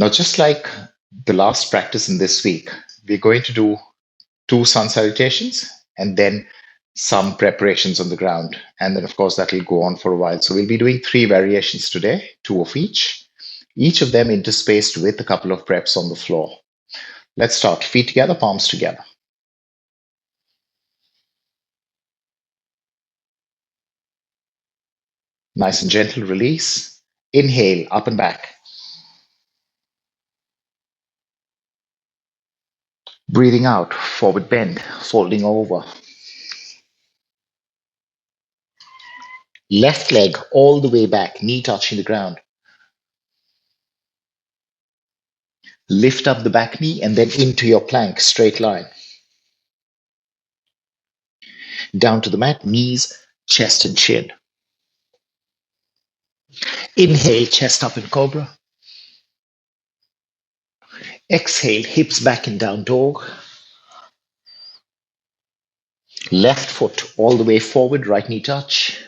Now, just like the last practice in this week, we're going to do two sun salutations and then some preparations on the ground. And then, of course, that will go on for a while. So we'll be doing three variations today, two of each of them interspaced with a couple of preps on the floor. Let's start. Feet together, palms together. Nice and gentle release. Inhale, up and back. Breathing out, forward bend, folding over. Left leg all the way back, knee touching the ground. Lift up the back knee and then into your plank, straight line. Down to the mat, knees, chest and chin. Inhale, chest up in cobra. Exhale, hips back in down dog. Left foot all the way forward, right knee touch.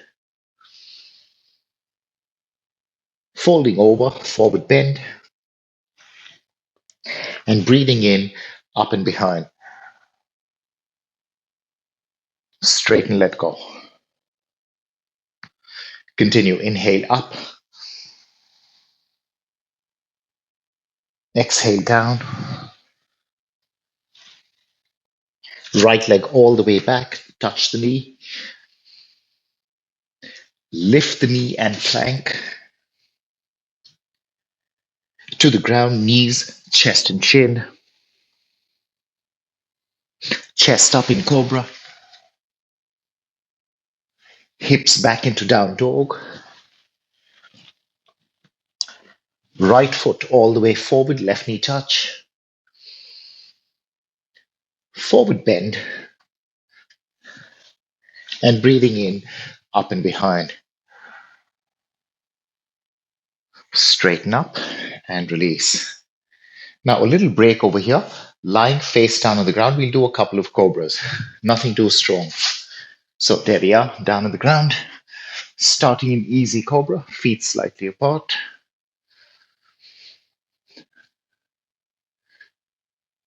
Folding over, forward bend. And breathing in, up and behind. Straighten, let go. Continue, inhale up. Exhale down. Right leg all the way back, touch the knee. Lift the knee and plank. To the ground, knees, chest and chin. Chest up in cobra. Hips back into down dog. Right foot all the way forward, left knee touch. Forward bend. And breathing in, up and behind. Straighten up and release. Now a little break over here. Lying face down on the ground, we'll do a couple of cobras. Nothing too strong. So there we are, down on the ground. Starting in easy cobra, feet slightly apart.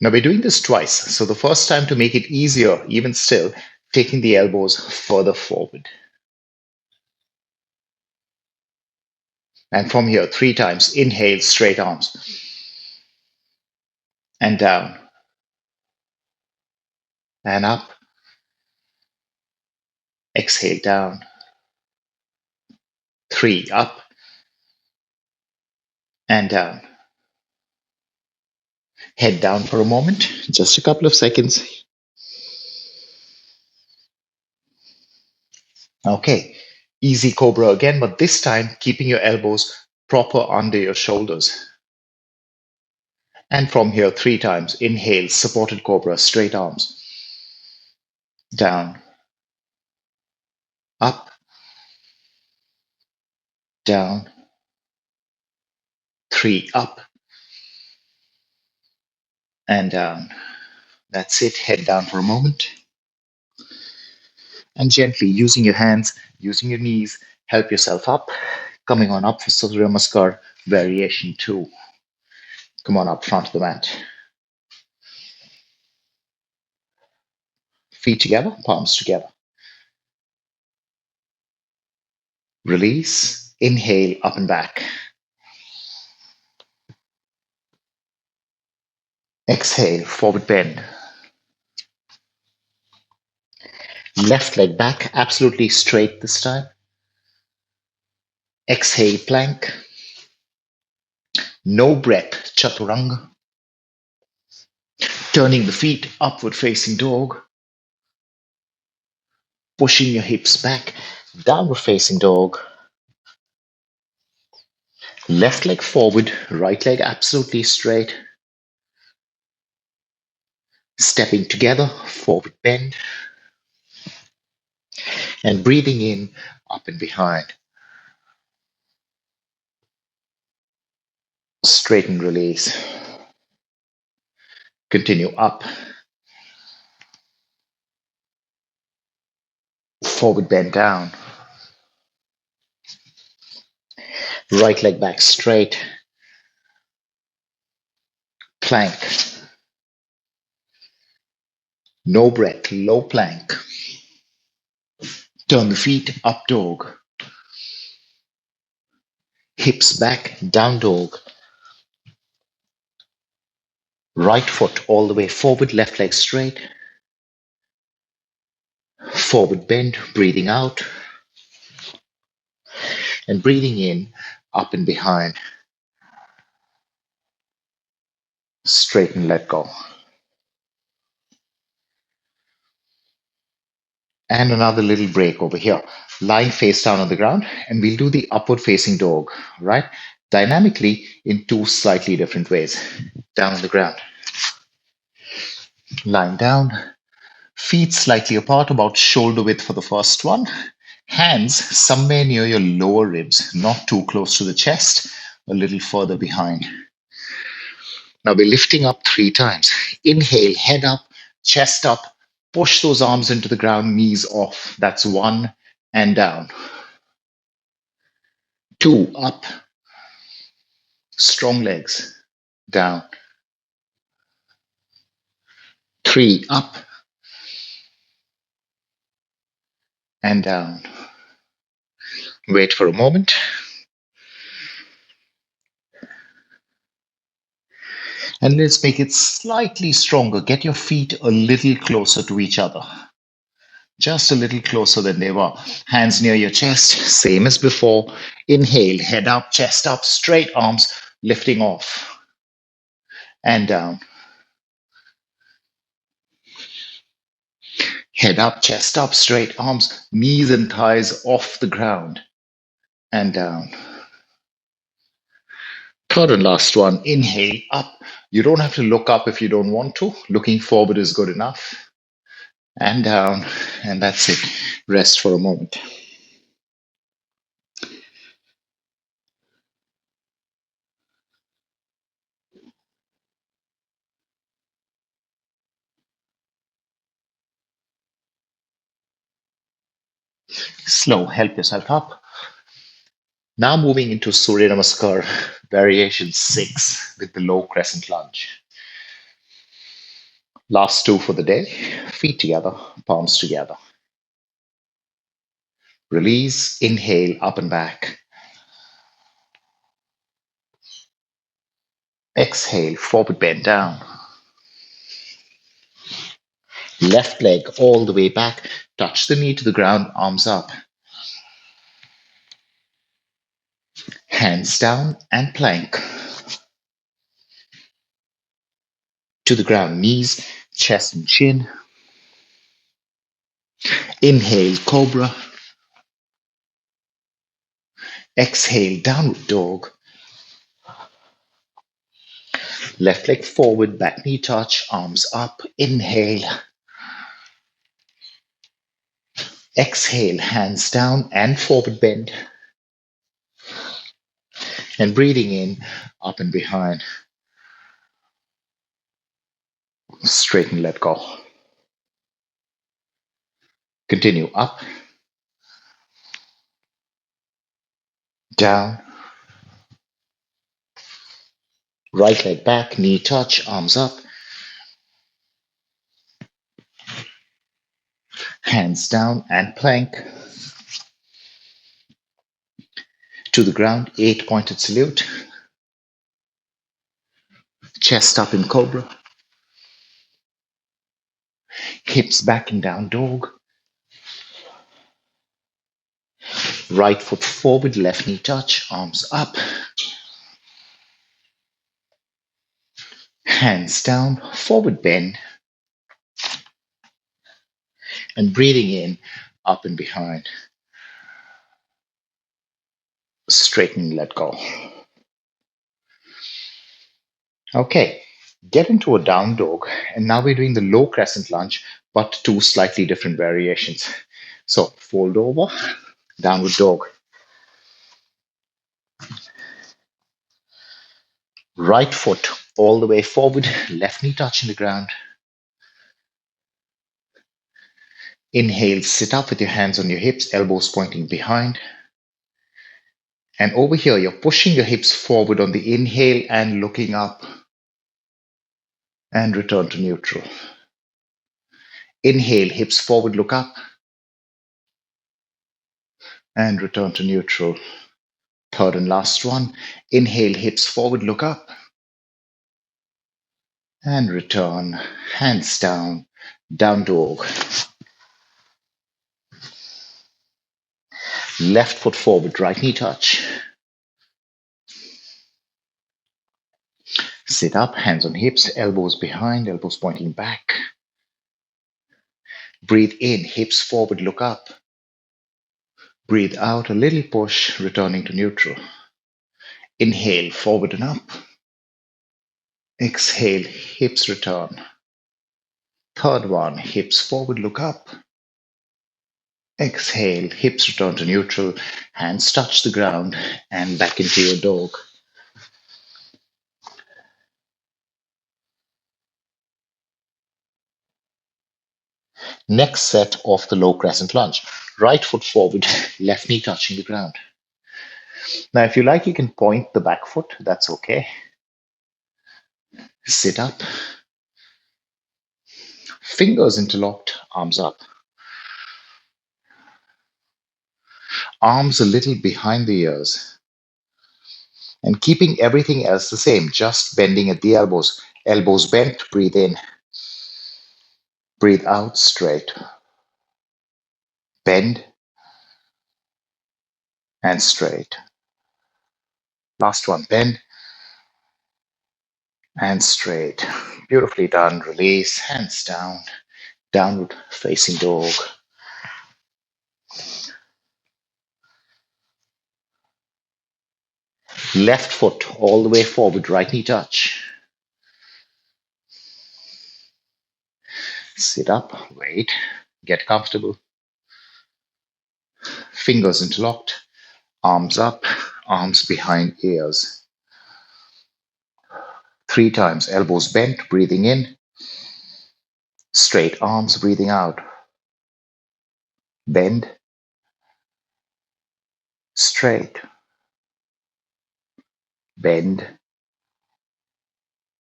Now we're doing this twice. So the first time, to make it easier, even still, taking the elbows further forward. And from here, 3 times, inhale, straight arms. And down. And up. Exhale, down. 3, up. And down. Head down for a moment, just a couple of seconds. Okay, easy cobra again, but this time keeping your elbows proper under your shoulders. And from here, 3 times, inhale, supported cobra, straight arms. Down. Up. Down. 3, up. And down. That's it, head down for a moment. And gently, using your hands, using your knees, help yourself up. Coming on up for Surya Namaskar, variation 2. Come on up front of the mat. Feet together, palms together. Release, inhale, up and back. Exhale, forward bend. Left leg back, absolutely straight this time. Exhale, plank. No breath, chaturanga. Turning the feet, upward facing dog. Pushing your hips back, downward facing dog. Left leg forward, right leg absolutely straight. Stepping together, forward bend. And breathing in, up and behind. Straighten, release. Continue up. Forward bend down. Right leg back straight. plank. No breath, low plank. Turn the feet, up dog. Hips back, down dog. Right foot all the way forward, left leg straight. Forward bend, breathing out. And breathing in, up and behind. Straighten, let go. And another little break over here. Lying face down on the ground, and we'll do the upward facing dog, right? Dynamically in two slightly different ways. Down on the ground. Lying down, feet slightly apart, about shoulder width for the first one. Hands somewhere near your lower ribs, not too close to the chest, a little further behind. Now we're lifting up 3 times. Inhale, head up, chest up, push those arms into the ground, knees off. That's 1 and down. 2, up, strong legs, down. 3, up and down. Wait for a moment. And let's make it slightly stronger. Get your feet a little closer to each other. Just a little closer than they were. Hands near your chest, same as before. Inhale, head up, chest up, straight arms lifting off and down. Head up, chest up, straight arms, knees and thighs off the ground and down. Third and last one, inhale, up. You don't have to look up if you don't want to. Looking forward is good enough. And down, and that's it. Rest for a moment. Slow, help yourself up. Now moving into Surya Namaskar, variation 6 with the low crescent lunge. Last 2 for the day. Feet together, palms together. Release, inhale, up and back. Exhale, forward bend down. Left leg all the way back. Touch the knee to the ground, arms up. Hands down and plank. To the ground, knees, chest and chin. Inhale, cobra. Exhale, downward dog. Left leg forward, back knee touch, arms up. Inhale. Exhale, hands down and forward bend. And breathing in, up and behind. Straighten, let go. Continue up, down. Right leg back, knee touch, arms up. Hands down and plank. To the ground, 8 pointed salute. Chest up in cobra. Hips back in down dog. Right foot forward, left knee touch, arms up. Hands down, forward bend. And breathing in, up and behind. Straighten, let go. Okay, get into a down dog. And now we're doing the low crescent lunge, but 2 slightly different variations. So fold over, downward dog. Right foot all the way forward, left knee touching the ground. Inhale, sit up with your hands on your hips, elbows pointing behind. And over here, you're pushing your hips forward on the inhale and looking up. and return to neutral. Inhale, hips forward, look up, and return to neutral. Third and last one. Inhale, hips forward, look up, and return. Hands down, down dog. Left foot forward, right knee touch. Sit up, hands on hips, elbows behind, elbows pointing back. Breathe in, hips forward, look up. Breathe out, a little push, returning to neutral. Inhale, forward and up. Exhale, hips return. Third one, hips forward, look up. Exhale, hips return to neutral, hands touch the ground, and back into your dog. Next set of the low crescent lunge. Right foot forward, left knee touching the ground. Now, if you like, you can point the back foot. That's okay. Sit up. Fingers interlocked, arms up. Arms a little behind the ears. And keeping everything else the same, just bending at the elbows. Elbows bent, breathe in. Breathe out straight. Bend and straight. Last one, bend and straight. Beautifully done. Release, hands down. Downward facing dog. Left foot all the way forward, right knee touch. Sit up, wait, get comfortable. Fingers interlocked, arms up, arms behind ears. 3 times, elbows bent, breathing in. Straight arms, breathing out. Bend, straight, bend,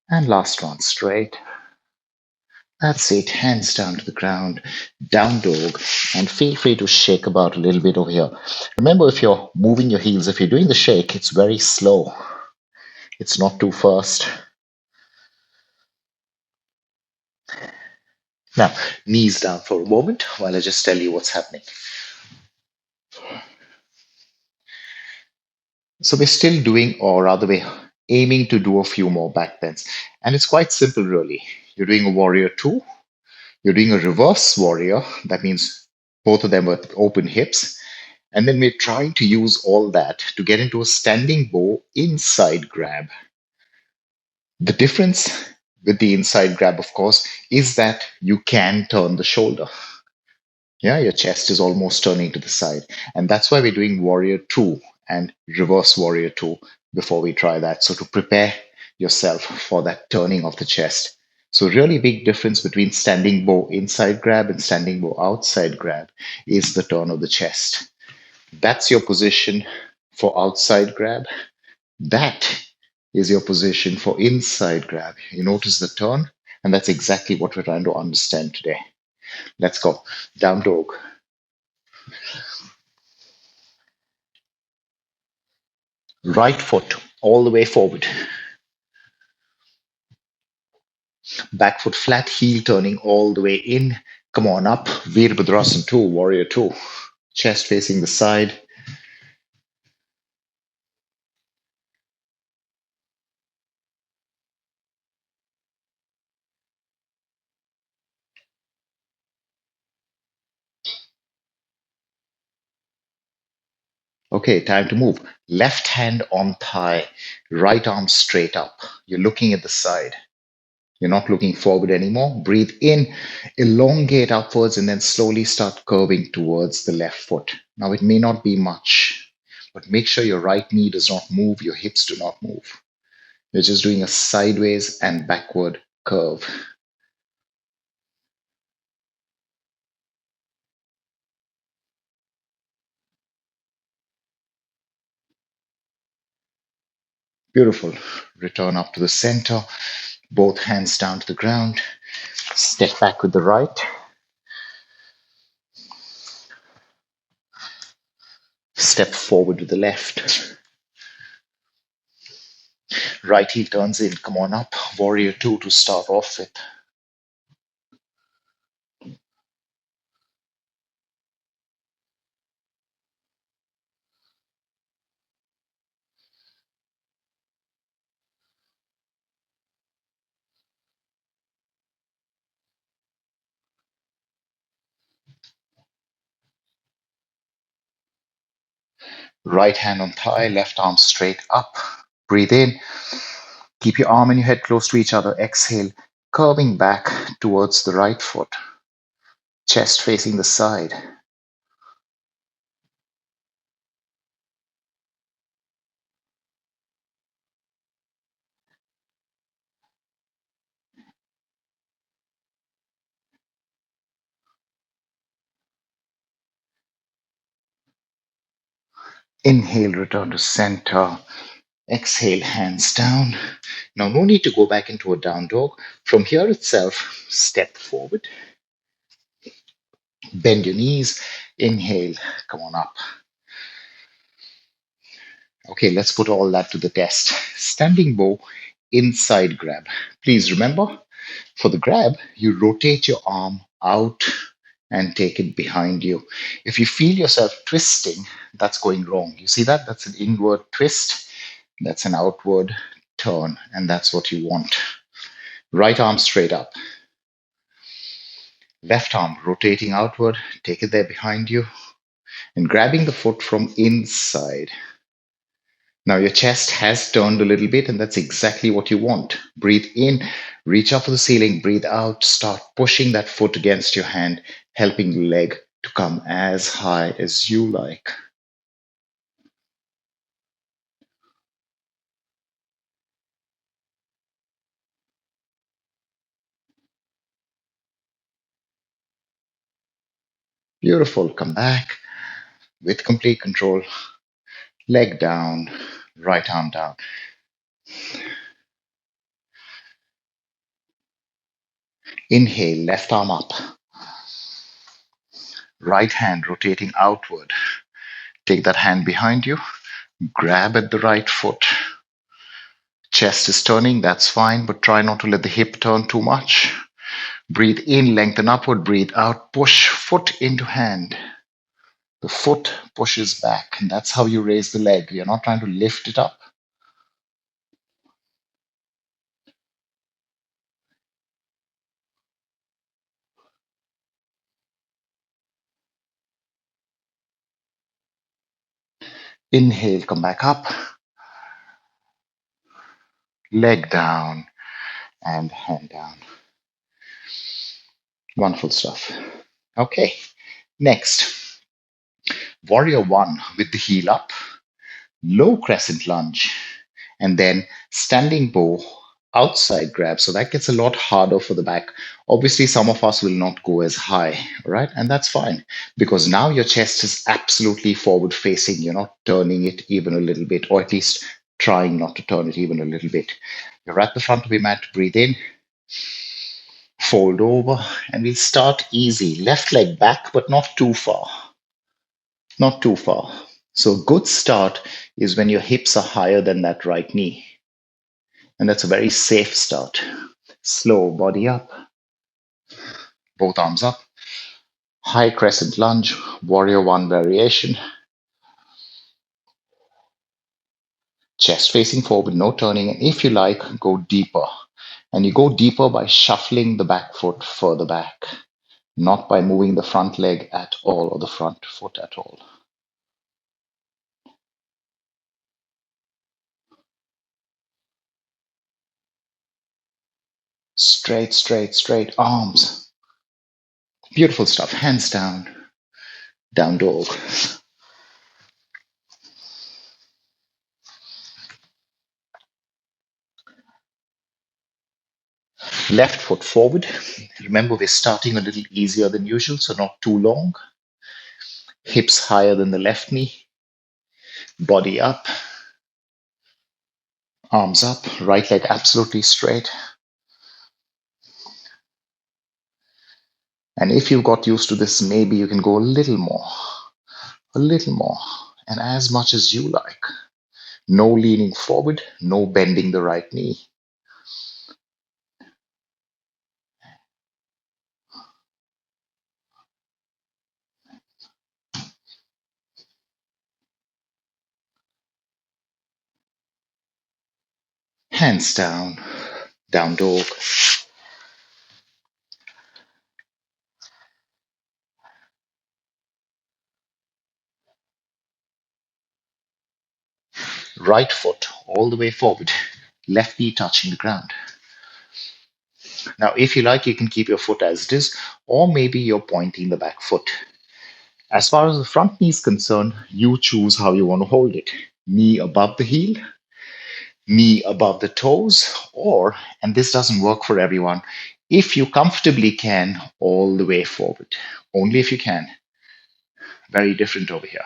and last one, straight. That's it, hands down to the ground, down dog, and feel free to shake about a little bit over here. Remember, if you're moving your heels, if you're doing the shake, it's very slow. It's not too fast. Now, knees down for a moment while I just tell you what's happening. So we're still doing, or rather we're aiming to do a few more backbends. And it's quite simple, really. You're doing a warrior 2. You're doing a reverse warrior. That means both of them with open hips. And then we're trying to use all that to get into a standing bow inside grab. The difference with the inside grab, of course, is that you can turn the shoulder. Yeah, your chest is almost turning to the side. And that's why we're doing warrior 2 and reverse warrior 2 before we try that. So to prepare yourself for that turning of the chest. So really big difference between standing bow inside grab and standing bow outside grab is the turn of the chest. That's your position for outside grab. That is your position for inside grab. You notice the turn, and that's exactly what we're trying to understand today. Let's go. Down dog. Right foot all the way forward. Back foot flat, heel turning all the way in. Come on up. Virabhadrasana 2, warrior 2. Chest facing the side. Okay, time to move. Left hand on thigh, right arm straight up. You're looking at the side. You're not looking forward anymore. Breathe in, elongate upwards, and then slowly start curving towards the left foot. Now, it may not be much, but make sure your right knee does not move, your hips do not move. You're just doing a sideways and backward curve. Beautiful. Return up to the center. Both hands down to the ground. Step back with the right. Step forward with the left. Right heel turns in. Come on up. Warrior two to start off with. Right hand on thigh, left arm straight up. Breathe in. Keep your arm and your head close to each other. Exhale, curving back towards the right foot. Chest facing the side. Inhale, return to center. Exhale, hands down. Now, no need to go back into a down dog. From here itself, step forward. Bend your knees. Inhale, come on up. Okay, let's put all that to the test. Standing bow, inside grab. Please remember, for the grab, you rotate your arm out and take it behind you. If you feel yourself twisting, that's going wrong. You see that? That's an inward twist. That's an outward turn, and that's what you want. Right arm straight up. Left arm rotating outward. Take it there behind you and grabbing the foot from inside. Now your chest has turned a little bit, and that's exactly what you want. Breathe in, reach up for the ceiling, breathe out, start pushing that foot against your hand, helping the leg to come as high as you like. Beautiful. Come back with complete control. Leg down, right arm down. Inhale, left arm up. Right hand rotating outward. Take that hand behind you. Grab at the right foot. Chest is turning, that's fine, but try not to let the hip turn too much. Breathe in, lengthen upward, breathe out, push foot into hand. The foot pushes back, and that's how you raise the leg. You're not trying to lift it up. Inhale, come back up. Leg down and hand down. Wonderful stuff. Okay, next. Warrior one with the heel up, low crescent lunge, and then standing bow outside grab. So that gets a lot harder for the back. Obviously, some of us will not go as high, right? And that's fine because now your chest is absolutely forward facing. You're not turning it even a little bit, or at least trying not to turn it even a little bit. You're at the front of your mat. Breathe in, fold over, and we'll start easy. Left leg back, but not too far. Not too far. So a good start is when your hips are higher than that right knee. And that's a very safe start. Slow body up, both arms up. High crescent lunge, warrior one variation. Chest facing forward, no turning. And if you like, go deeper. And you go deeper by shuffling the back foot further back, not by moving the front leg at all or the front foot at all. Straight, straight, straight arms. Beautiful stuff. Hands down. Down dog. Left foot forward. Remember, we're starting a little easier than usual, so not too long. Hips higher than the left knee. Body up. Arms up. Right leg absolutely straight. And if you've got used to this, maybe you can go a little more, and as much as you like. No leaning forward, no bending the right knee. Hands down, down dog. Right foot all the way forward, left knee touching the ground. Now, if you like, you can keep your foot as it is, or maybe you're pointing the back foot. As far as the front knee is concerned, you choose how you want to hold it. Knee above the heel, knee above the toes, or, and this doesn't work for everyone, if you comfortably can, all the way forward. Only if you can. Very different over here.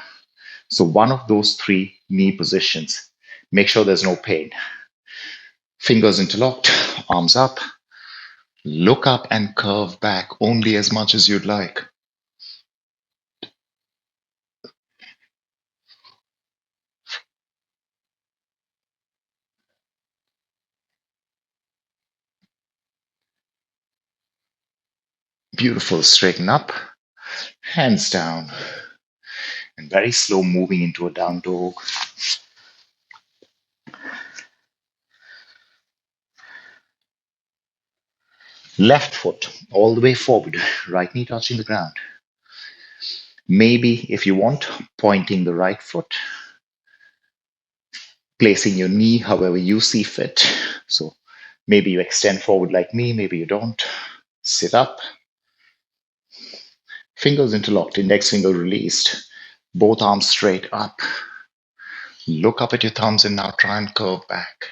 So, one of those three knee positions. Make sure there's no pain. Fingers interlocked, arms up, look up and curve back only as much as you'd like. Beautiful. Straighten up, hands down, and very slow moving into a down dog. Left foot all the way forward, right knee touching the ground. Maybe, if you want, pointing the right foot, placing your knee however you see fit. So maybe you extend forward like me, maybe you don't. Sit up, fingers interlocked, index finger released, both arms straight up. Look up at your thumbs and now try and curve back.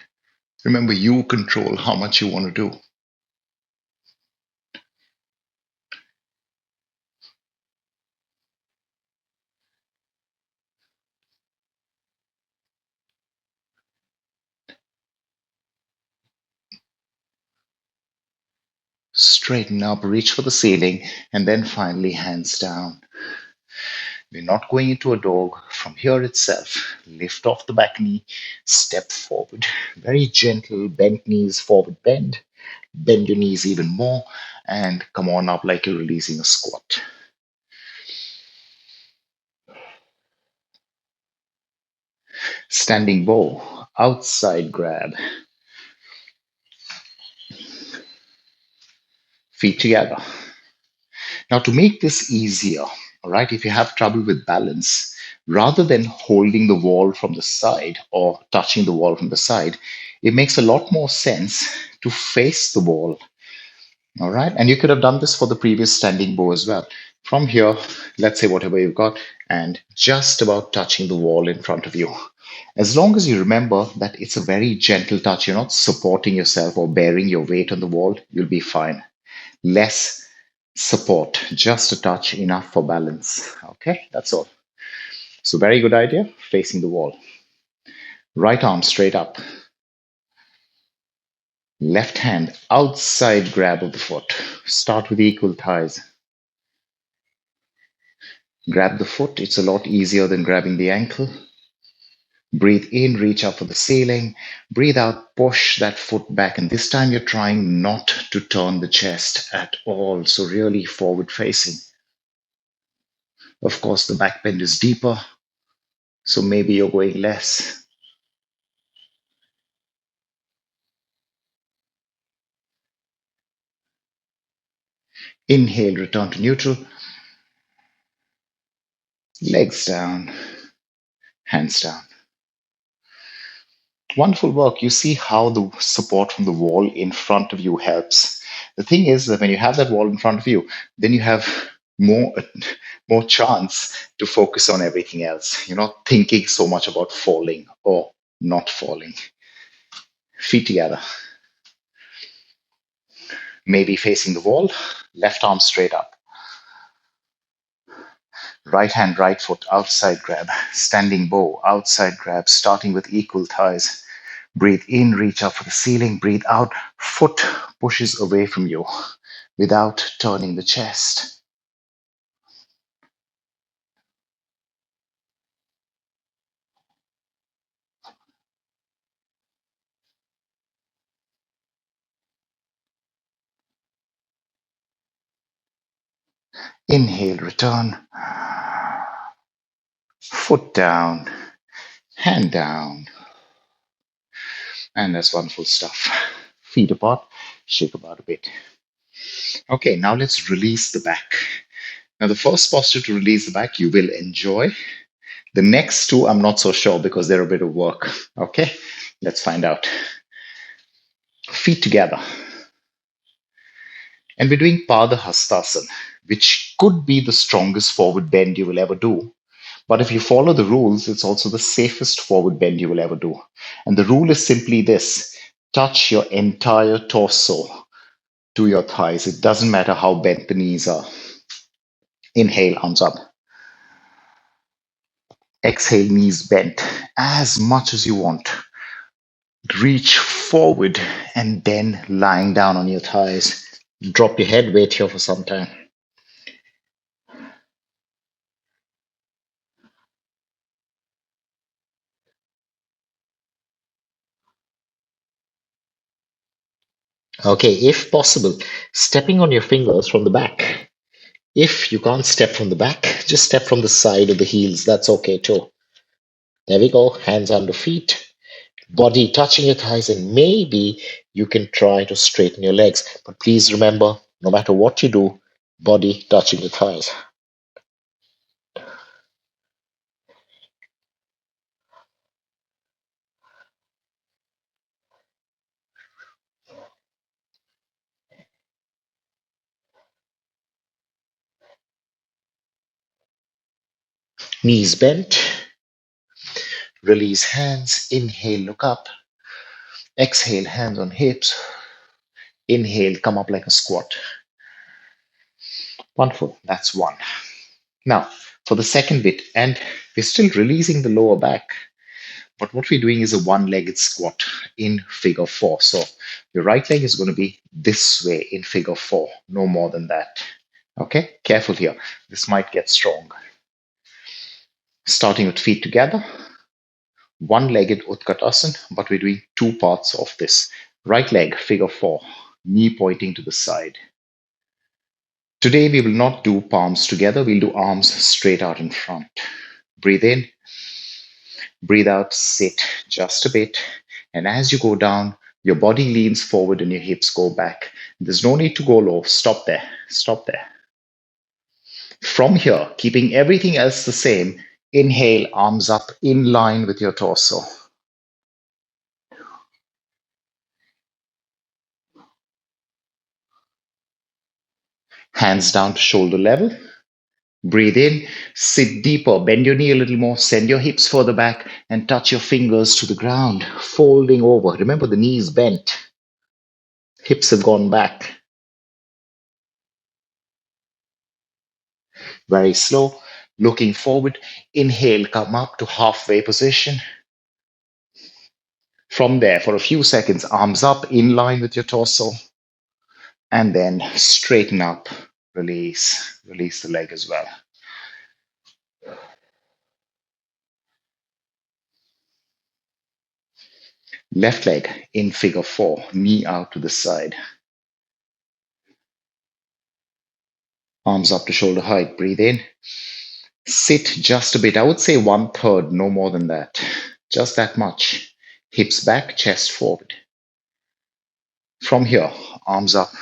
Remember, you control how much you want to do. Straighten up, reach for the ceiling, and then finally hands down. We're not going into a dog. From here itself, lift off the back knee, step forward. Very gentle, bent knees, forward bend. Bend your knees even more, and come on up like you're releasing a squat. Standing bow, outside grab. Feet together. Now, to make this easier, all right, if you have trouble with balance, rather than holding the wall from the side or touching the wall from the side, it makes a lot more sense to face the wall. All right. And you could have done this for the previous standing bow as well. From here, let's say whatever you've got, and just about touching the wall in front of you. As long as you remember that it's a very gentle touch, you're not supporting yourself or bearing your weight on the wall, you'll be fine. Less support, just a touch, enough for balance. Okay, that's all. So, very good idea, facing the wall. Right arm straight up. Left hand outside grab of the foot. Start with equal thighs. Grab the foot, it's a lot easier than grabbing the ankle. Breathe in, reach up for the ceiling. Breathe out, push that foot back. And this time you're trying not to turn the chest at all. So, really forward facing. Of course, the back bend is deeper. So, maybe you're going less. Inhale, return to neutral. Legs down, hands down. Wonderful work. You see how the support from the wall in front of you helps. The thing is that when you have that wall in front of you, then you have more more chance to focus on everything else. You're not thinking so much about falling or not falling. Feet together. Maybe facing the wall, left arm straight up. Right hand, right foot, outside grab. Standing bow, outside grab, starting with equal thighs. Breathe in, reach up for the ceiling. Breathe out, foot pushes away from you. without turning the chest. Inhale, return. Foot down, hand down. And that's wonderful stuff. Feet apart, shake about a bit. Okay, now let's release the back. Now, the first posture to release the back you will enjoy. The next two, I'm not so sure because they're a bit of work. Okay, let's find out. Feet together. And we're doing Pada Hastasana, which could be the strongest forward bend you will ever do. But if you follow the rules, it's also the safest forward bend you will ever do. And the rule is simply this: touch your entire torso to your thighs. It doesn't matter how bent the knees are. Inhale, arms up. Exhale, knees bent as much as you want. Reach forward and then lying down on your thighs. Drop your head, wait here for some time. Okay, if possible, stepping on your fingers from the back. If you can't step from the back, just step from the side of the heels. That's okay too. There we go. Hands under feet, body touching your thighs, and maybe you can try to straighten your legs. But please remember, no matter what you do, body touching the thighs. Knees bent. Release hands. Inhale, look up. Exhale, hands on hips. Inhale, come up like a squat. Wonderful. That's one. Now, for the second bit, and we're still releasing the lower back, but what we're doing is a one-legged squat in figure four. So your right leg is going to be this way in figure four, no more than that. Okay, careful here. This might get strong. Starting with feet together, one-legged Utkatasana, but we're doing two parts of this. Right leg, figure four, knee pointing to the side. Today we will not do palms together, we'll do arms straight out in front. Breathe in, breathe out, sit just a bit. And as you go down, your body leans forward and your hips go back. There's no need to go low. Stop there. Stop there. From here, keeping everything else the same, inhale, arms up in line with your torso. Hands down to shoulder level. Breathe in, sit deeper, bend your knee a little more, send your hips further back, and touch your fingers to the ground, folding over. Remember, the knees bent, hips have gone back. Very slow, looking forward. Inhale, come up to halfway position. From there, for a few seconds, arms up in line with your torso, and then straighten up, release, release the leg as well. Left leg in figure four, knee out to the side. Arms up to shoulder height, breathe in. Sit just a bit. I would say 1/3, no more than that. Just that much. Hips back, chest forward. From here, arms up.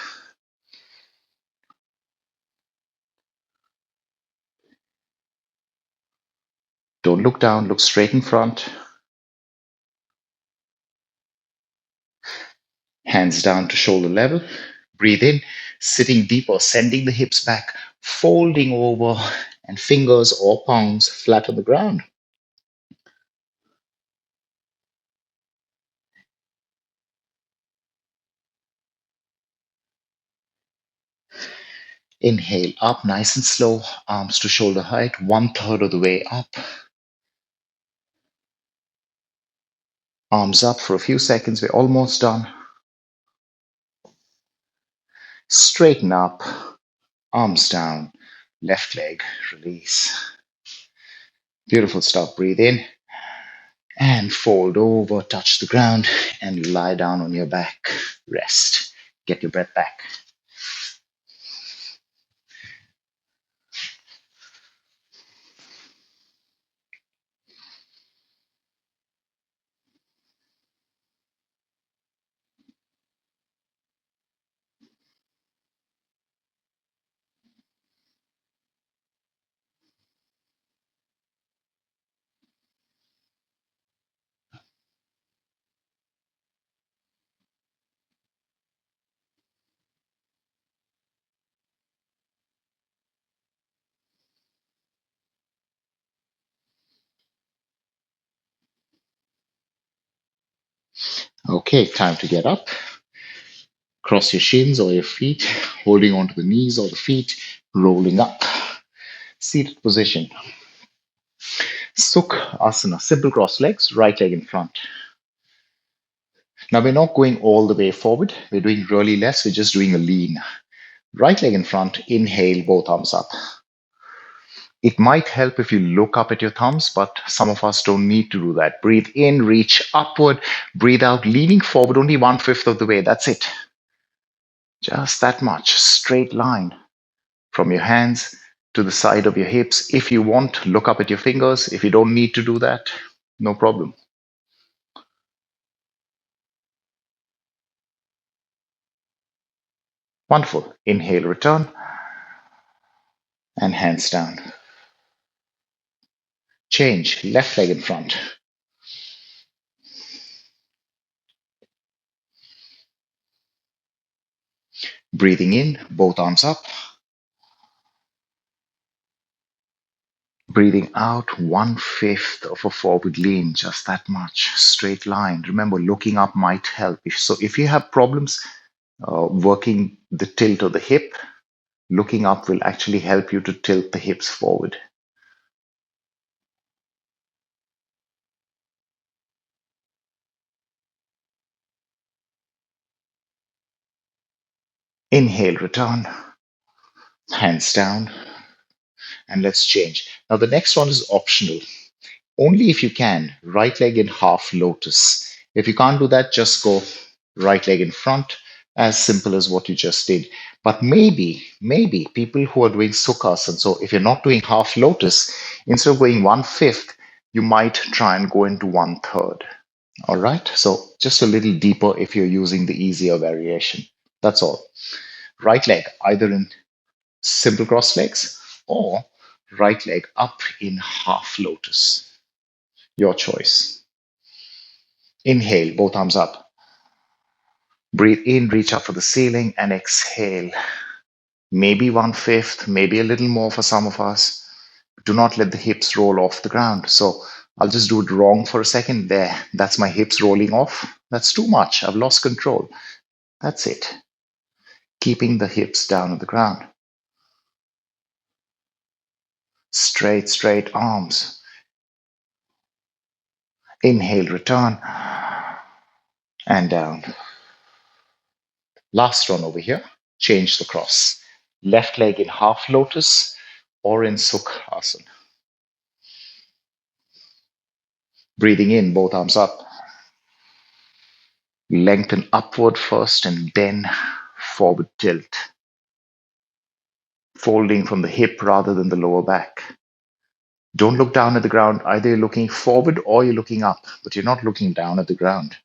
Don't look down, look straight in front. Hands down to shoulder level. Breathe in, sitting deeper, sending the hips back, folding over, and fingers or palms flat on the ground. Inhale up, nice and slow, arms to shoulder height, 1/3 of the way up. Arms up for a few seconds, we're almost done. Straighten up, arms down, left leg, release. Beautiful stuff. Breathe in and fold over, touch the ground, and lie down on your back. Rest. Get your breath back. Okay, time to get up. Cross your shins or your feet, holding onto the knees or the feet, rolling up. Seated position. Sukh Asana, simple cross legs, right leg in front. Now we're not going all the way forward. We're doing really less. We're just doing a lean. Right leg in front, inhale, both arms up. It might help if you look up at your thumbs, but some of us don't need to do that. Breathe in, reach upward, breathe out, leaning forward only 1/5 of the way. That's it. Just that much. Straight line from your hands to the side of your hips. If you want, look up at your fingers. If you don't need to do that, no problem. Wonderful. Inhale, return, and hands down. Change. Left leg in front. Breathing in, both arms up. Breathing out 1/5 of a forward lean, just that much. Straight line. Remember, looking up might help. If you have problems working the tilt of the hip, looking up will actually help you to tilt the hips forward. Inhale, return, hands down, and let's change. Now, the next one is optional. Only if you can, right leg in half lotus. If you can't do that, just go right leg in front, as simple as what you just did. But maybe people who are doing sukhasana, so if you're not doing half lotus, instead of going 1/5, you might try and go into 1/3. All right, so just a little deeper if you're using the easier variation. That's all. Right leg either in simple cross legs or right leg up in half lotus. Your choice. Inhale, both arms up. Breathe in, reach up for the ceiling, and exhale. Maybe 1/5, maybe a little more for some of us. Do not let the hips roll off the ground. So I'll just do it wrong for a second. There, that's my hips rolling off. That's too much. I've lost control. That's it. Keeping the hips down on the ground. Straight arms. Inhale, return, and down. Last one over here. Change the cross. Left leg in half lotus or in Sukhasana. Breathing in, both arms up. Lengthen upward first and then forward tilt. Folding from the hip rather than the lower back. Don't look down at the ground. Either you're looking forward or you're looking up, but you're not looking down at the ground.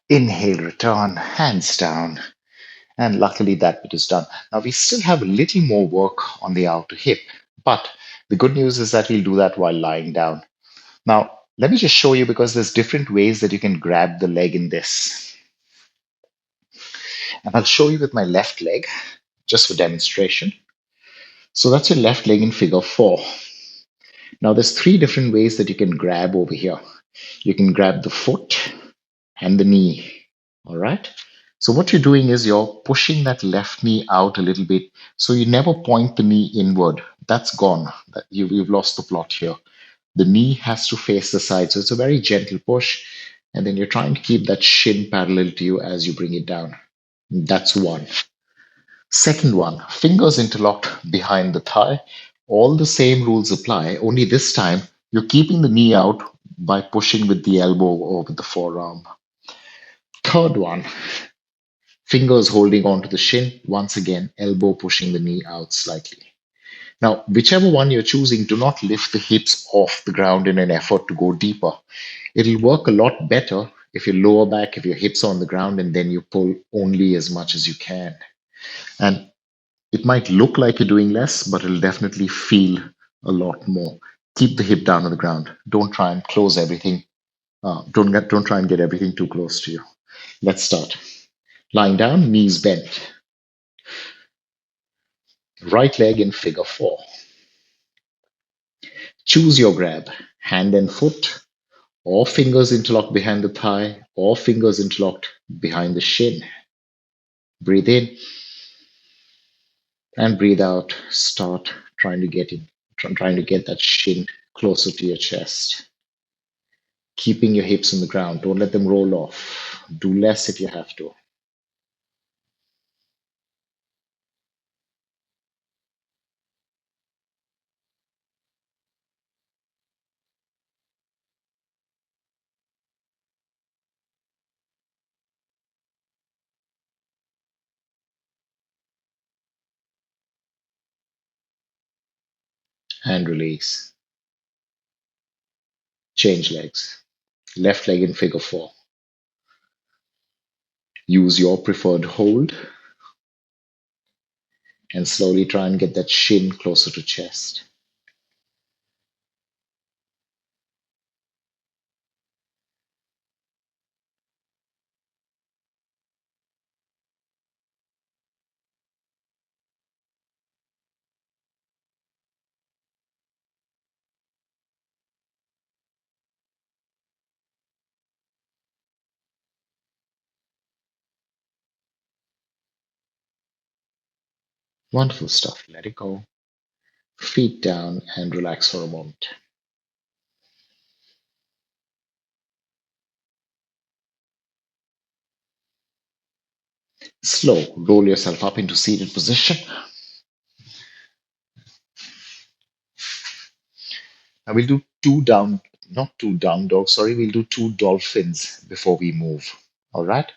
Inhale, return, hands down. And luckily that bit is done. Now we still have a little more work on the outer hip, but the good news is that we'll do that while lying down. Now, let me just show you because there's different ways that you can grab the leg in this. And I'll show you with my left leg, just for demonstration. So that's your left leg in figure 4. Now there's 3 different ways that you can grab over here. You can grab the foot and the knee. All right. So what you're doing is you're pushing that left knee out a little bit. So you never point the knee inward. That's gone. You've lost the plot here. The knee has to face the side. So it's a very gentle push. And then you're trying to keep that shin parallel to you as you bring it down. That's one. Second one, fingers interlocked behind the thigh. All the same rules apply, only this time you're keeping the knee out by pushing with the elbow or with the forearm. Third one, fingers holding onto the shin. Once again, elbow pushing the knee out slightly. Now, whichever one you're choosing, do not lift the hips off the ground in an effort to go deeper. It'll work a lot better if your lower back, if your hips are on the ground, and then you pull only as much as you can. And it might look like you're doing less, but it'll definitely feel a lot more. Keep the hip down on the ground. Don't try and close everything. Don't try and get everything too close to you. Let's start. Lying down, knees bent. Right leg in figure four. Choose your grab. Hand and foot, or fingers interlocked behind the thigh, or fingers interlocked behind the shin. Breathe in and breathe out. Start trying to get in, trying to get that shin closer to your chest. Keeping your hips on the ground. Don't let them roll off. Do less if you have to. And release. Change legs. Left leg in figure four. Use your preferred hold and slowly try and get that shin closer to chest. Wonderful stuff. Let it go. Feet down and relax for a moment. Slow. Roll yourself up into seated position. Now we'll do two down, not two down dogs, sorry, we'll do two dolphins before we move. All right.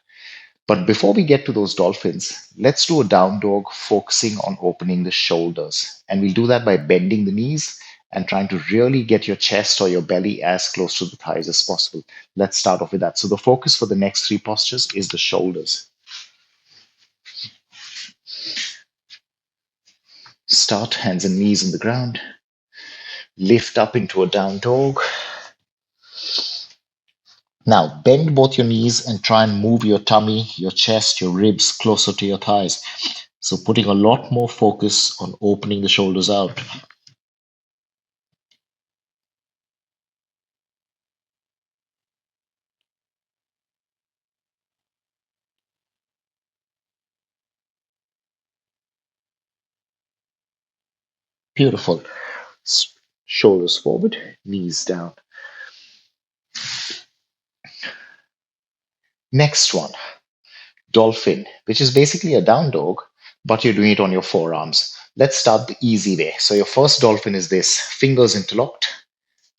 But before we get to those dolphins, let's do a down dog focusing on opening the shoulders. And we'll do that by bending the knees and trying to really get your chest or your belly as close to the thighs as possible. Let's start off with that. So the focus for the next three postures is the shoulders. Start hands and knees on the ground. Lift up into a down dog. Now bend both your knees and try and move your tummy, your chest, your ribs closer to your thighs. So putting a lot more focus on opening the shoulders out. Beautiful. Shoulders forward, knees down. Next one, dolphin, which is basically a down dog, but you're doing it on your forearms. Let's start the easy way. So your first dolphin is this, fingers interlocked,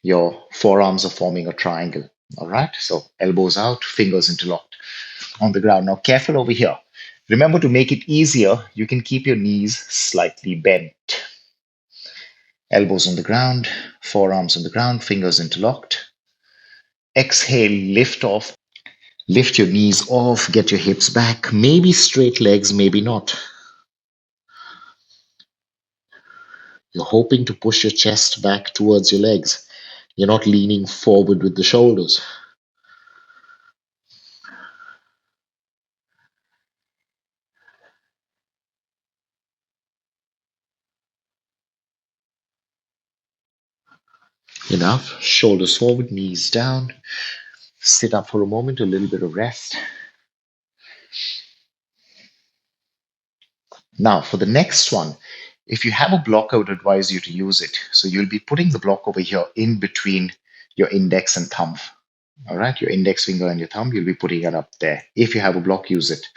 your forearms are forming a triangle. All right, so elbows out, fingers interlocked on the ground. Now, careful over here. Remember, to make it easier, you can keep your knees slightly bent. Elbows on the ground, forearms on the ground, fingers interlocked. Exhale, lift off. Lift your knees off, get your hips back. Maybe straight legs, maybe not. You're hoping to push your chest back towards your legs. You're not leaning forward with the shoulders. Enough. Shoulders forward, knees down. Sit up for a moment, a little bit of rest. Now, for the next one, If you have a block, I would advise you to use it. So you'll be putting the block over here in between your index and thumb. All right, your index finger and your thumb, you'll be putting it up there. If you have a block, use it.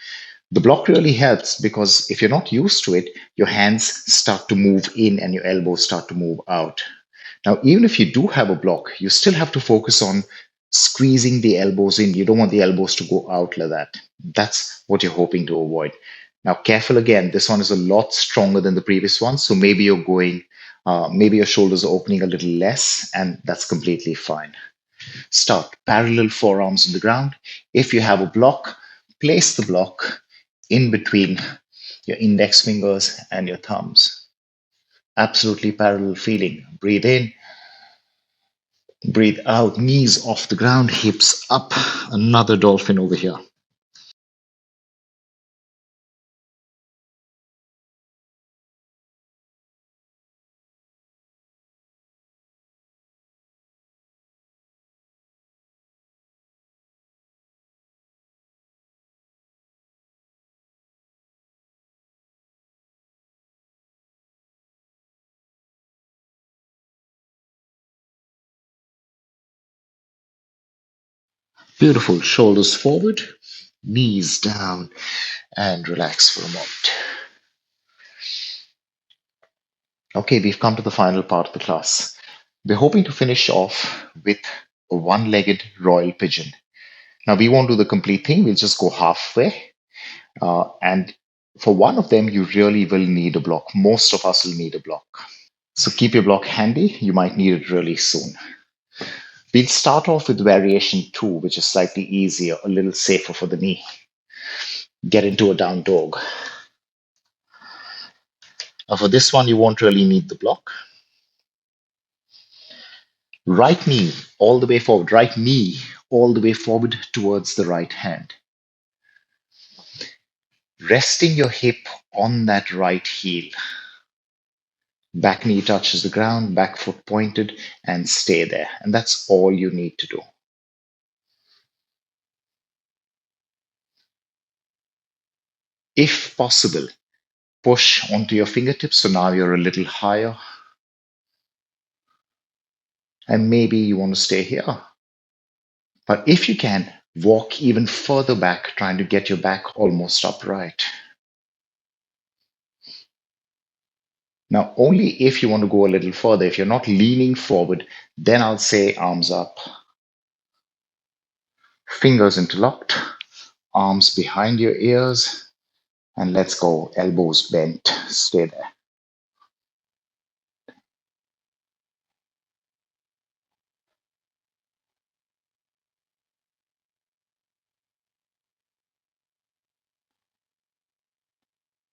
The block really helps because if you're not used to it, your hands start to move in and your elbows start to move out. Now, even if you do have a block, you still have to focus on squeezing the elbows in. You don't want the elbows to go out like that. That's what you're hoping to avoid. Now, careful again, this one is a lot stronger than the previous one. So maybe your shoulders are opening a little less, and that's completely fine. Start parallel forearms on the ground. If you have a block, place the block in between your index fingers and your thumbs. Absolutely parallel feeling. Breathe in, breathe out, knees off the ground, hips up. Another dolphin over here. Beautiful. Shoulders forward, knees down, and relax for a moment. Okay, we've come to the final part of the class. We're hoping to finish off with a one legged royal pigeon. Now, we won't do the complete thing, we'll just go halfway. And for one of them, you really will need a block. Most of us will need a block. So keep your block handy. You might need it really soon. We'll start off with variation two, which is slightly easier, a little safer for the knee. Get into a down dog. Now for this one, you won't really need the block. Right knee all the way forward, right knee all the way forward towards the right hand. Resting your hip on that right heel. Back knee touches the ground, back foot pointed, and stay there. And that's all you need to do. If possible, push onto your fingertips. So now you're a little higher. And maybe you want to stay here. But if you can, walk even further back, trying to get your back almost upright. Now, only if you want to go a little further, if you're not leaning forward, then I'll say arms up, fingers interlocked, arms behind your ears, and let's go. Elbows bent. Stay there.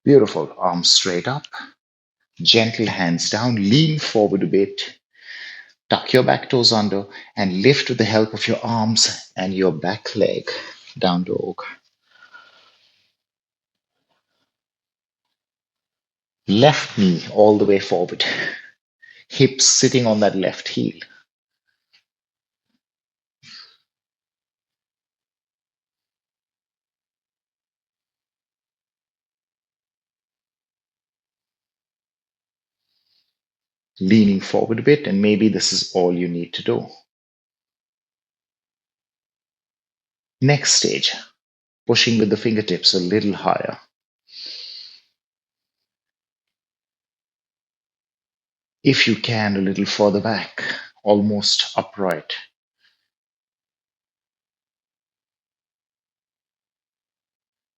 Beautiful. Arms straight up, gentle hands down, lean forward a bit, tuck your back toes under, and lift with the help of your arms and your back leg. Down dog. Left knee all the way forward, hips sitting on that left heel. Leaning forward a bit, and maybe this is all you need to do. Next stage, pushing with the fingertips a little higher. If you can, a little further back, almost upright.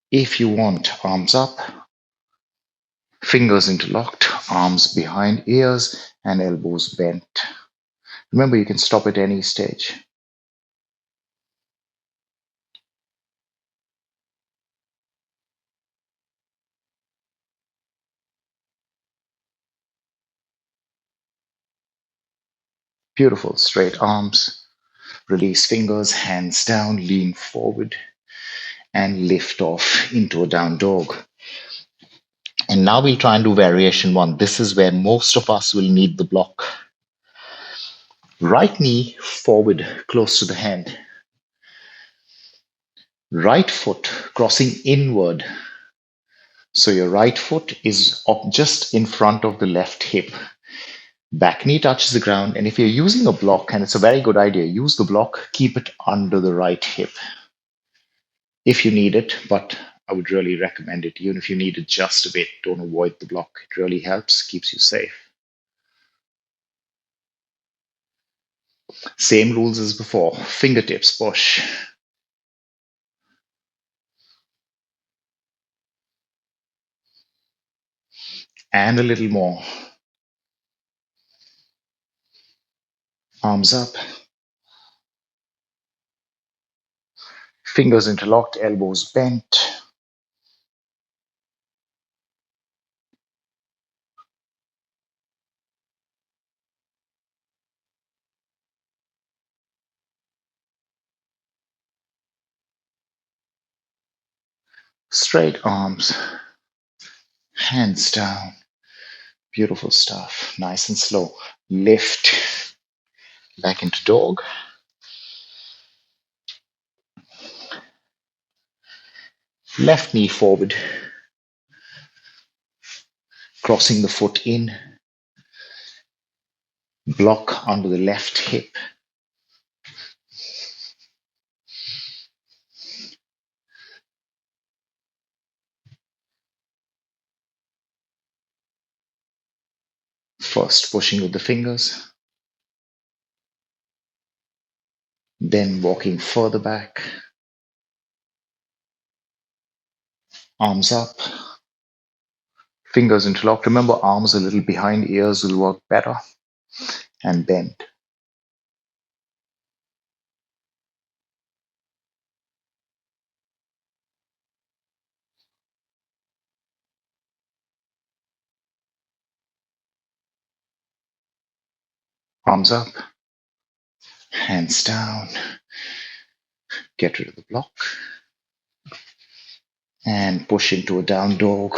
If you want, arms up, fingers interlocked, arms behind ears, and elbows bent. Remember, you can stop at any stage. Beautiful. Straight arms, release fingers, hands down, lean forward, and lift off into a down dog. And now we'll try and do variation one. This is where most of us will need the block. Right knee forward, close to the hand. Right foot crossing inward So your right foot is up just in front of the left hip. Back knee touches the ground. And if you're using a block, and it's a very good idea, use the block, keep it under the right hip if you need it. But I would really recommend it. Even if you need it just a bit, don't avoid the block. It really helps, keeps you safe. Same rules as before. Fingertips push. And a little more. Arms up. Fingers interlocked, elbows bent. Straight arms. Hands down. Beautiful stuff. Nice and slow. Lift. Back into dog. Left knee forward. Crossing the foot in. Block under the left hip. First pushing with the fingers. Then walking further back. Arms up. Fingers interlocked. Remember, arms a little behind ears will work better. And bend. Arms up. Hands down. Get rid of the block. And push into a down dog.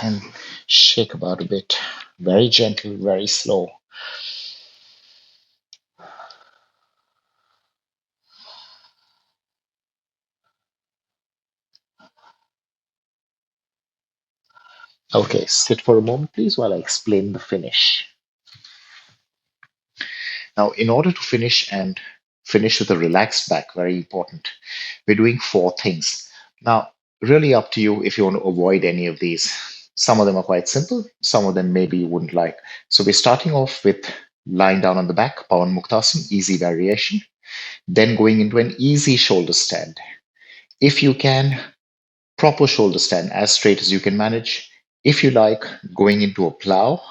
And shake about a bit. Very gentle, very slow. Okay, sit for a moment, please, while I explain the finish. Now, in order to finish and finish with a relaxed back, very important, we're doing four things. Now, really up to you if you want to avoid any of these. Some of them are quite simple, some of them maybe you wouldn't like. So we're starting off with lying down on the back, Pawan Muktasana, easy variation, then going into an easy shoulder stand. If you can, proper shoulder stand as straight as you can manage. If you like, going into a plow,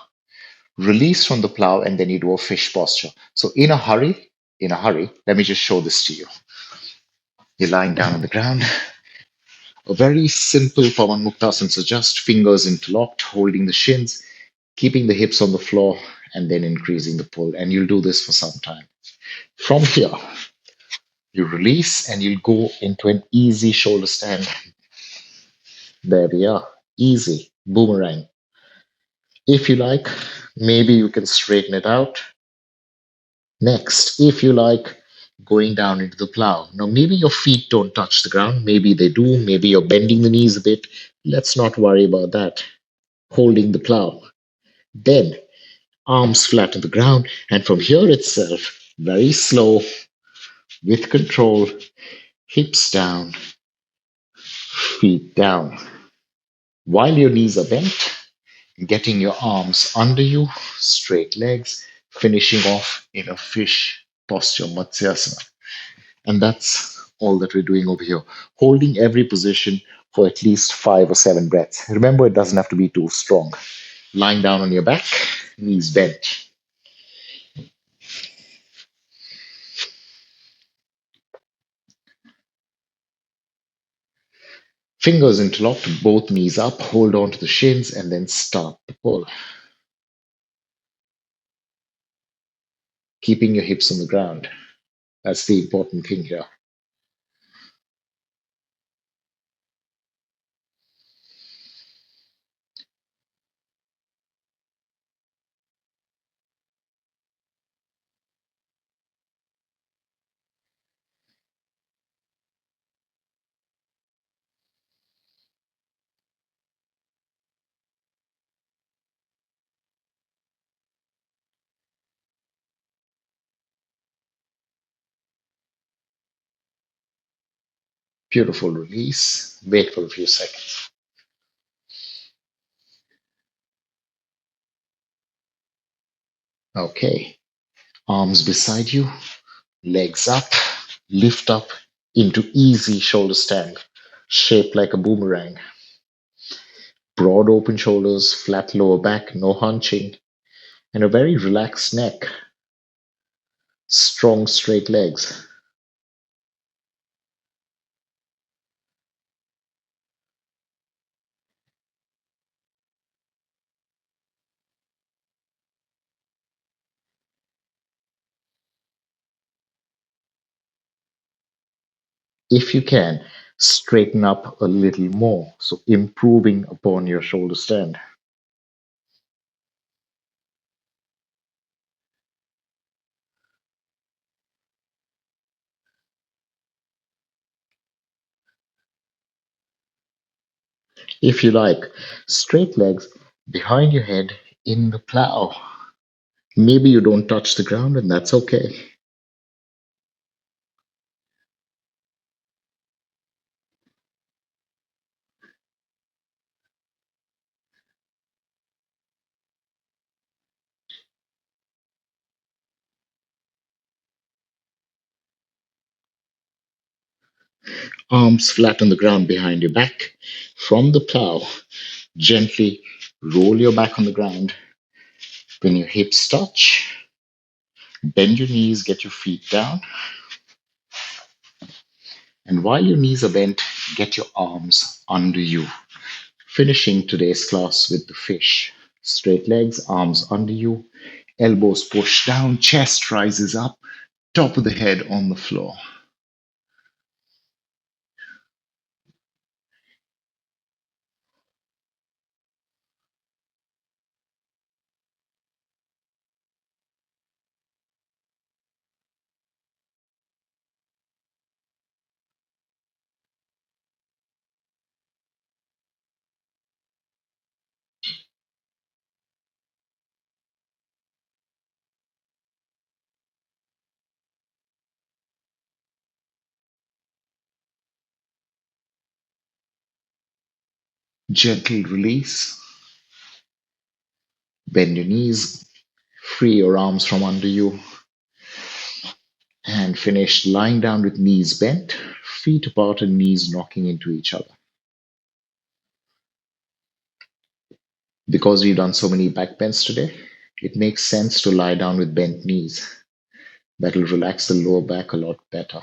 release from the plow, and then you do a fish posture. So in a hurry, let me just show this to you. You're lying down on the ground. A very simple Pawan Muktasana. So just fingers interlocked, holding the shins, keeping the hips on the floor, and then increasing the pull. And you'll do this for some time. From here, you release and you'll go into an easy shoulder stand. There we are. Easy. Boomerang. If you like, maybe you can straighten it out. Next, if you like, going down into the plow. Now, maybe your feet don't touch the ground. Maybe they do. Maybe you're bending the knees a bit. Let's not worry about that. Holding the plow. Then, arms flat on the ground. And from here itself, very slow, with control, hips down, feet down. While your knees are bent, getting your arms under you, straight legs, finishing off in a fish posture, Matsyasana. And that's all that we're doing over here. Holding every position for at least 5 or 7 breaths. Remember, it doesn't have to be too strong. Lying down on your back, knees bent. Fingers interlocked, both knees up, hold on to the shins, and then start the pull. Keeping your hips on the ground. That's the important thing here. Beautiful release. Wait for a few seconds. Okay. Arms beside you, legs up, lift up into easy shoulder stand, shaped like a boomerang. Broad open shoulders, flat lower back, no hunching, and a very relaxed neck. Strong straight legs. If you can, straighten up a little more, so improving upon your shoulder stand. If you like, straight legs behind your head in the plow. Maybe you don't touch the ground, and that's okay. Arms flat on the ground behind your back. From the plow, gently roll your back on the ground. When your hips touch, bend your knees, get your feet down. And while your knees are bent, get your arms under you. Finishing today's class with the fish. Straight legs, arms under you, elbows push down, chest rises up, top of the head on the floor. Gentle release. Bend your knees, free your arms from under you, and finish lying down with knees bent, feet apart, and knees knocking into each other. Because we've done so many back bends today, it makes sense to lie down with bent knees. That'll relax the lower back a lot better.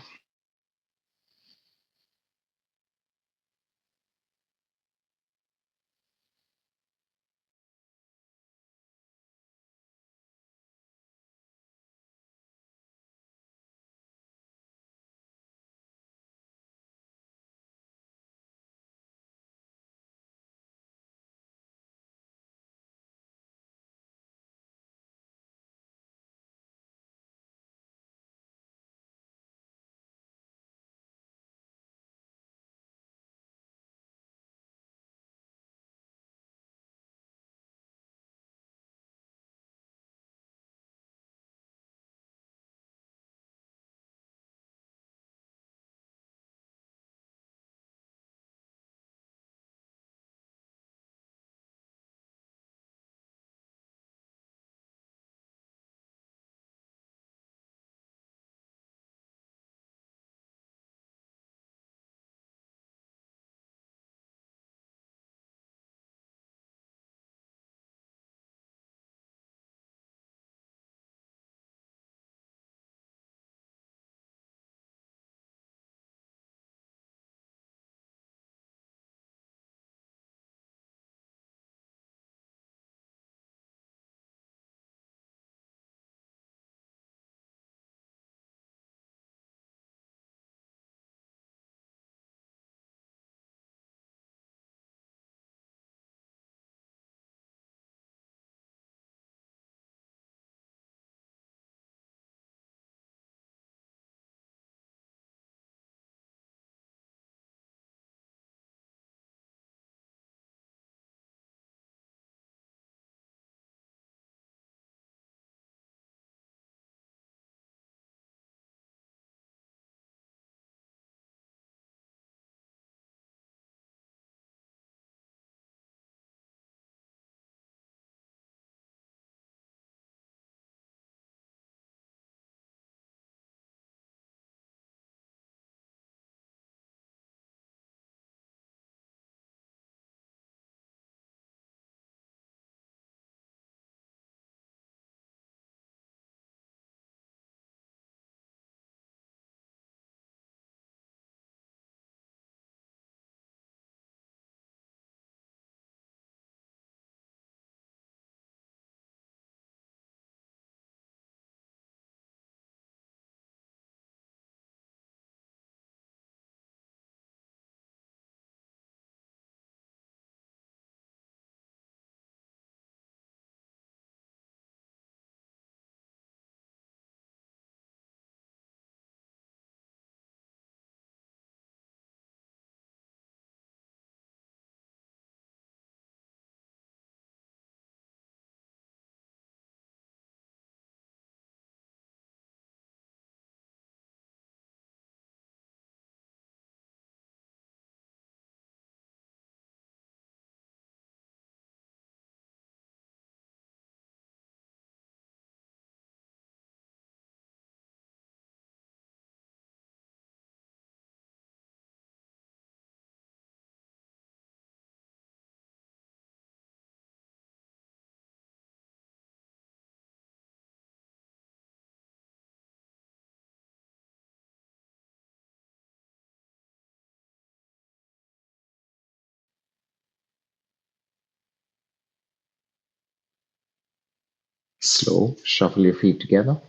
Slow. Shuffle your feet together.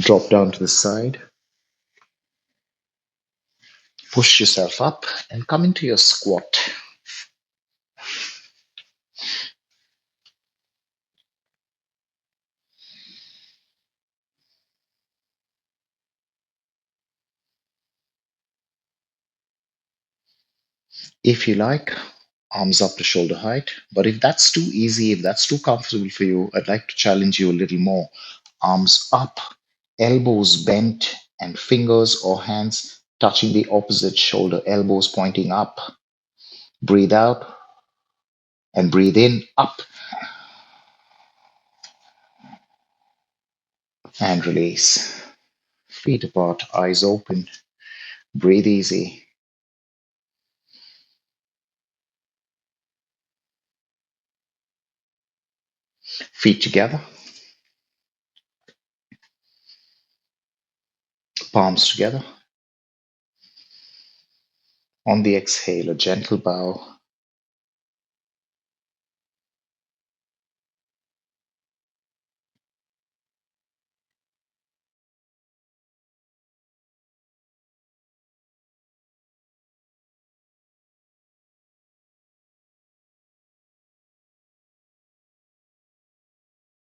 Drop down to the side. Push yourself up and come into your squat. If you like, arms up to shoulder height. But if that's too easy, if that's too comfortable for you, I'd like to challenge you a little more. Arms up, elbows bent, and fingers or hands touching the opposite shoulder, elbows pointing up. Breathe out and breathe in, up and release. Feet apart, eyes open. Breathe easy. Feet together, palms together. On the exhale, a gentle bow.